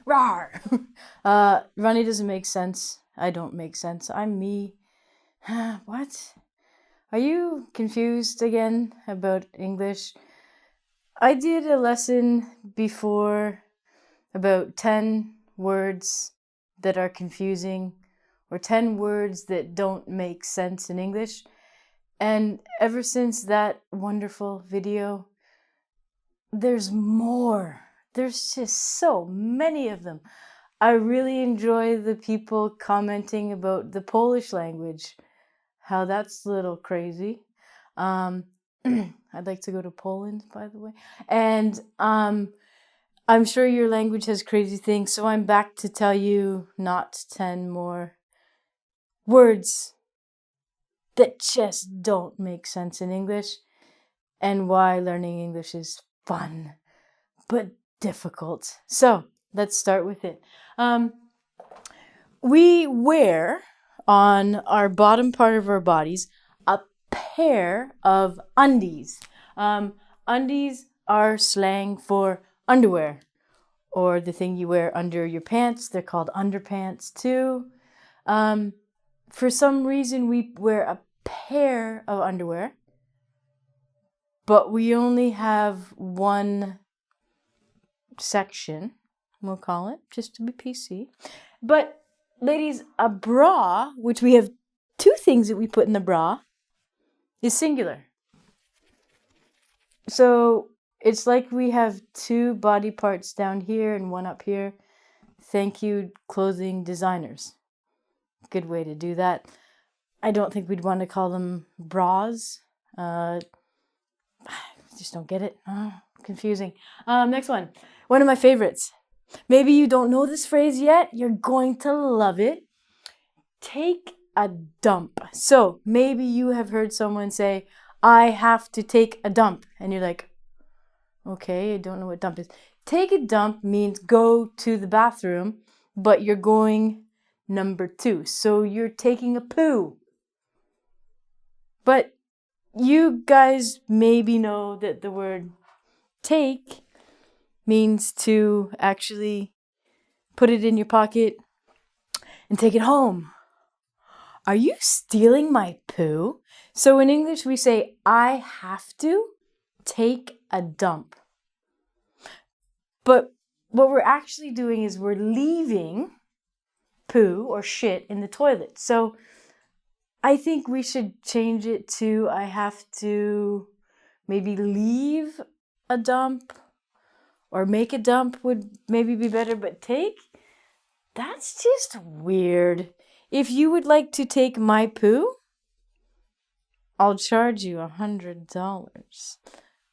Rawr! Ronnie doesn't make sense. I don't make sense. I'm me. What? Are you confused again about English? I did a lesson before about 10 words that are confusing or 10 words that don't make sense in English. And ever since that wonderful video, there's more. There's just so many of them. I really enjoy the people commenting about the Polish language, how that's a little crazy. I'd like to go to Poland, by the way. And I'm sure your language has crazy things, so I'm back to tell you not 10 more words that just don't make sense in English and why learning English is fun but difficult. So let's start with it. We wear on our bottom part of our bodies a pair of undies. Undies are slang for underwear, or the thing you wear under your pants. They're called underpants too. For some reason, we wear a pair of underwear, but we only have one section, we'll call it, just to be PC. But ladies, a bra, which we have two things that we put in the bra, is singular. So it's like we have two body parts down here and one up here. Thank you, clothing designers. Good way to do that. I don't think we'd want to call them bras. Just don't get it. Confusing. Next one. One of my favorites. Maybe you don't know this phrase yet. You're going to love it. Take a dump. So maybe you have heard someone say, I have to take a dump. And you're like, okay, I don't know what dump is. Take a dump means go to the bathroom, but you're going number 2. So you're taking a poo. But you guys maybe know that the word take means to actually put it in your pocket and take it home. Are you stealing my poo? So in English we say, I have to take a dump. But what we're actually doing is we're leaving poo or shit in the toilet. So I think we should change it to I have to maybe leave a dump, or make a dump would maybe be better, but take? That's just weird. If you would like to take my poo, I'll charge you $100.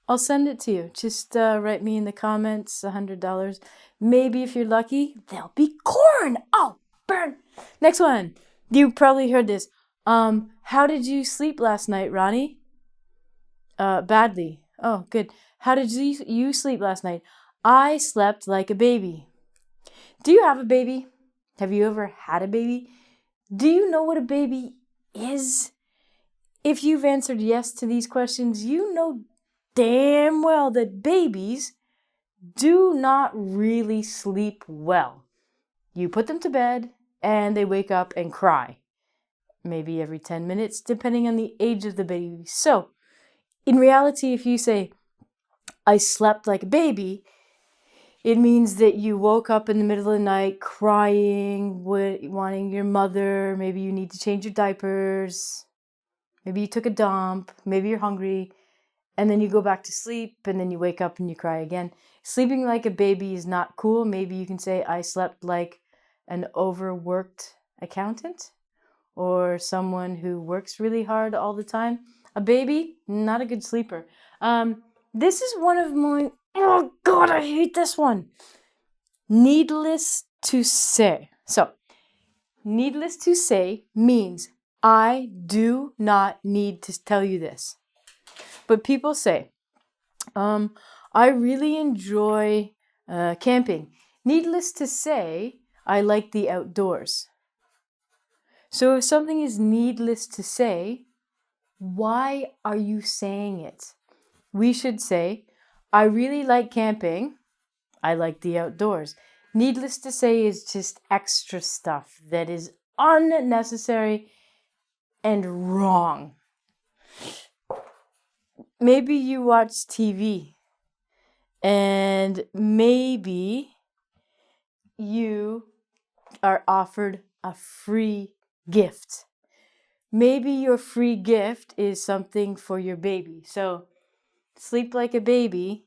I'll send it to you. Just write me in the comments $100. Maybe if you're lucky, there'll be corn. Oh, burn. Next one. You probably heard this. How did you sleep last night, Ronnie? Badly. Oh, good. How did you sleep last night? I slept like a baby. Do you have a baby? Have you ever had a baby? Do you know what a baby is? If you've answered yes to these questions, you know damn well that babies do not really sleep well. You put them to bed and they wake up and cry. Maybe every 10 minutes, depending on the age of the baby. So, in reality, if you say, I slept like a baby, it means that you woke up in the middle of the night crying, wanting your mother. Maybe you need to change your diapers. Maybe you took a dump. Maybe you're hungry. And then you go back to sleep and then you wake up and you cry again. Sleeping like a baby is not cool. Maybe you can say, I slept like an overworked accountant or someone who works really hard all the time. A baby, not a good sleeper. This is one of my... Oh, God, I hate this one. Needless to say. So, needless to say means I do not need to tell you this. But people say, I really enjoy camping. Needless to say, I like the outdoors. So if something is needless to say, why are you saying it? We should say, I really like camping. I like the outdoors. Needless to say is just extra stuff that is unnecessary and wrong. Maybe you watch TV and maybe you are offered a free gift. Maybe your free gift is something for your baby. So, sleep like a baby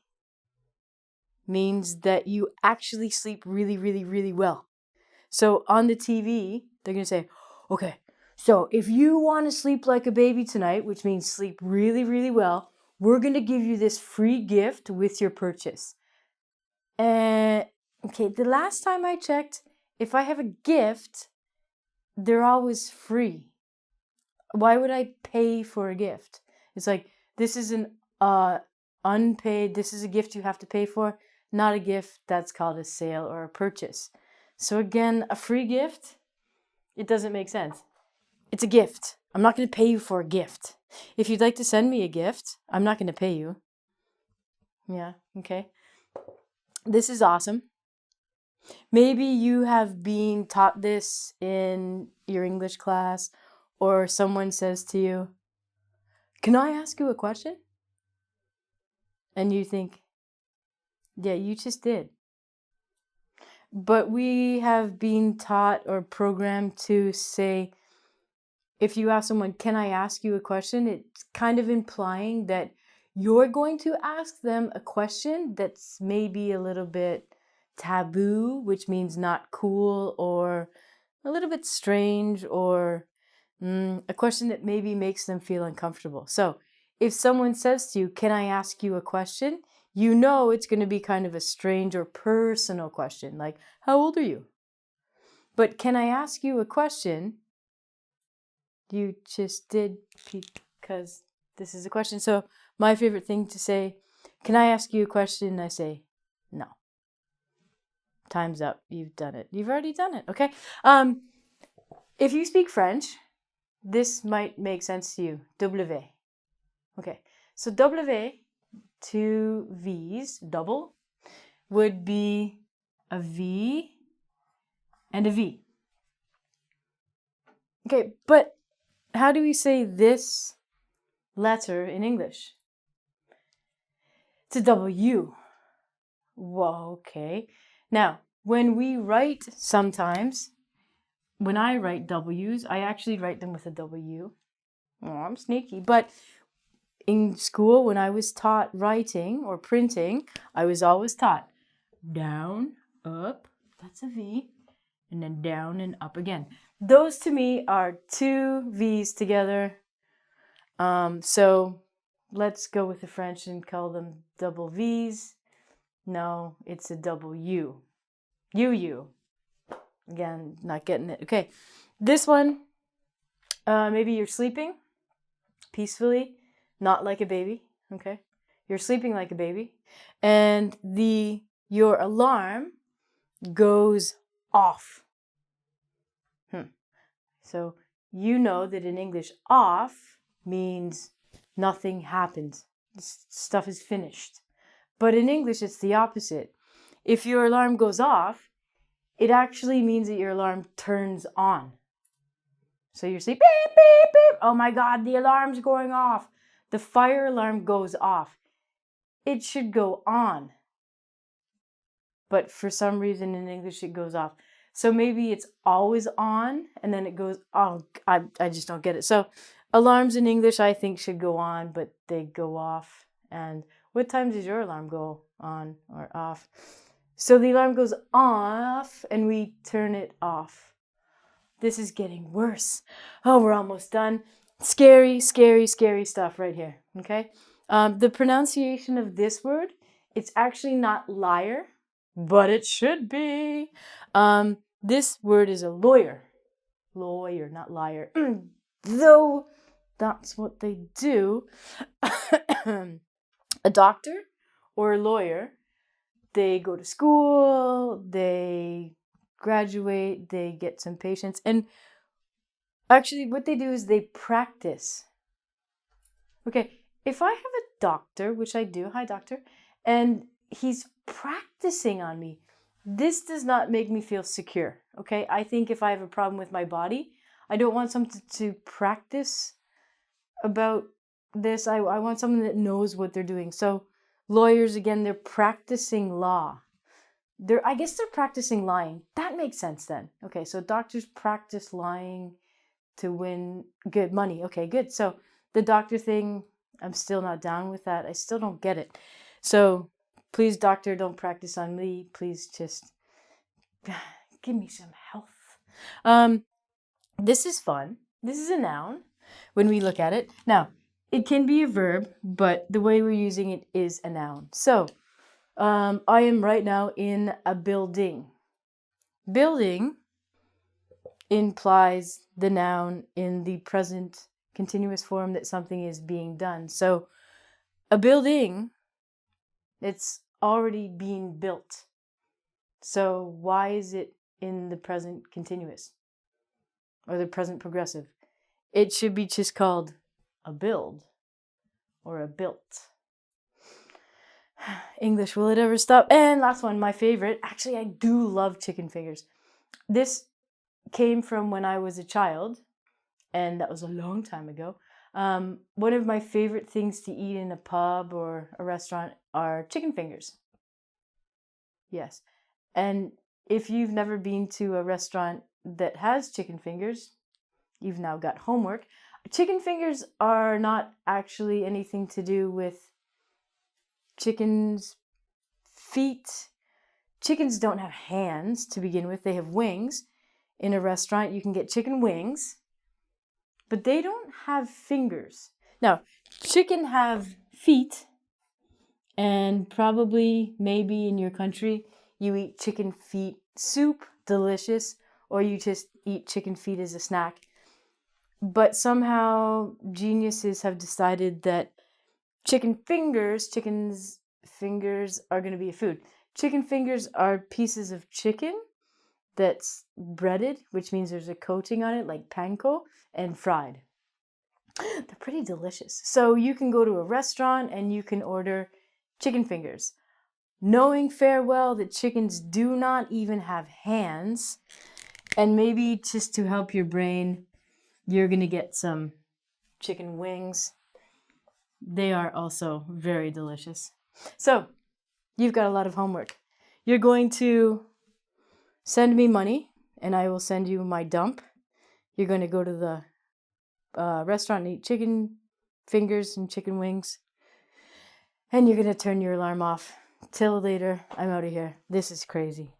means that you actually sleep really, really, really well. So, on the TV, they're going to say, okay, so if you want to sleep like a baby tonight, which means sleep really, really well, we're going to give you this free gift with your purchase. And okay, the last time I checked, if I have a gift, they're always free. Why would I pay for a gift? It's like, this is an unpaid, this is a gift you have to pay for, not a gift that's called a sale or a purchase. So again, a free gift, it doesn't make sense. It's a gift. I'm not going to pay you for a gift. If you'd like to send me a gift, I'm not going to pay you. Yeah, okay. This is awesome. Maybe you have been taught this in your English class, or someone says to you, "Can I ask you a question?" And you think, yeah, you just did. But we have been taught or programmed to say, if you ask someone, "Can I ask you a question?" it's kind of implying that you're going to ask them a question that's maybe a little bit taboo, which means not cool or a little bit strange, or a question that maybe makes them feel uncomfortable. So if someone says to you, "Can I ask you a question?" you know it's going to be kind of a strange or personal question, like, "How old are you?" But "Can I ask you a question?" you just did, because this is a question. So my favorite thing to say, "Can I ask you a question?" I say, "No." Time's up. You've done it. You've already done it. Okay. If you speak French, this might make sense to you. W. Okay. So W, two V's, double, would be a V and a V. Okay, but how do we say this letter in English? It's a W. Whoa, okay. Now, when we write sometimes, when I write W's, I actually write them with a W. Oh, I'm sneaky. But in school, when I was taught writing or printing, I was always taught down, up, that's a V, and then down and up again. Those to me are two V's together. So let's go with the French and call them double V's. No, it's a double U. U. Again, not getting it. Okay, this one, maybe you're sleeping peacefully, not like a baby. Okay, you're sleeping like a baby, and your alarm goes off. So you know that in English, off means nothing happens. Stuff is finished. But in English, it's the opposite. If your alarm goes off, it actually means that your alarm turns on. So you're saying, beep, beep, beep. Oh my God, the alarm's going off. The fire alarm goes off. It should go on. But for some reason in English, it goes off. So maybe it's always on and then it goes, oh, I just don't get it. So alarms in English, I think, should go on, but they go off. And what time does your alarm go on or off? So the alarm goes off and we turn it off. This is getting worse. Oh, we're almost done. Scary, scary, scary stuff right here. Okay. The pronunciation of this word, it's actually not liar, but it should be. This word is a lawyer. Lawyer, not liar. Though that's what they do. A doctor or a lawyer, they go to school, they graduate, they get some patients. And actually what they do is they practice. Okay, if I have a doctor, which I do, hi doctor, and he's practicing on me, this does not make me feel secure, okay? I think if I have a problem with my body, I don't want someone to practice about this. I want someone that knows what they're doing. So lawyers, again, they're practicing law. I guess they're practicing lying. That makes sense then. Okay, so doctors practice lying to win good money. Okay, good. So the doctor thing, I'm still not down with that. I still don't get it. So please, doctor, don't practice on me. Please just give me some health. This is fun. This is a noun when we look at it. Now, it can be a verb, but the way we're using it is a noun. So, I am right now in a building. Building implies the noun in the present continuous form that something is being done. So, a building, it's already being built. So, why is it in the present continuous or the present progressive? It should be just called a build or a built. English, will it ever stop? And last one, my favorite. Actually, I do love chicken fingers. This came from when I was a child, and that was a long time ago. One of my favorite things to eat in a pub or a restaurant are chicken fingers. Yes. And if you've never been to a restaurant that has chicken fingers, you've now got homework. Chicken fingers are not actually anything to do with chickens' feet. Chickens don't have hands to begin with. They have wings. In a restaurant, you can get chicken wings, but they don't have fingers. Now, chicken have feet, and probably, maybe in your country, you eat chicken feet soup, delicious, or you just eat chicken feet as a snack. But somehow geniuses have decided that chicken's fingers are going to be a food. Chicken fingers are pieces of chicken that's breaded, which means there's a coating on it, like panko, and fried. They're pretty delicious. So you can go to a restaurant and you can order chicken fingers, knowing farewell that chickens do not even have hands. And maybe just to help your brain, you're going to get some chicken wings. They are also very delicious. So, you've got a lot of homework. You're going to send me money, and I will send you my dump. You're going to go to the restaurant and eat chicken fingers and chicken wings. And you're going to turn your alarm off. Till later, I'm out of here. This is crazy.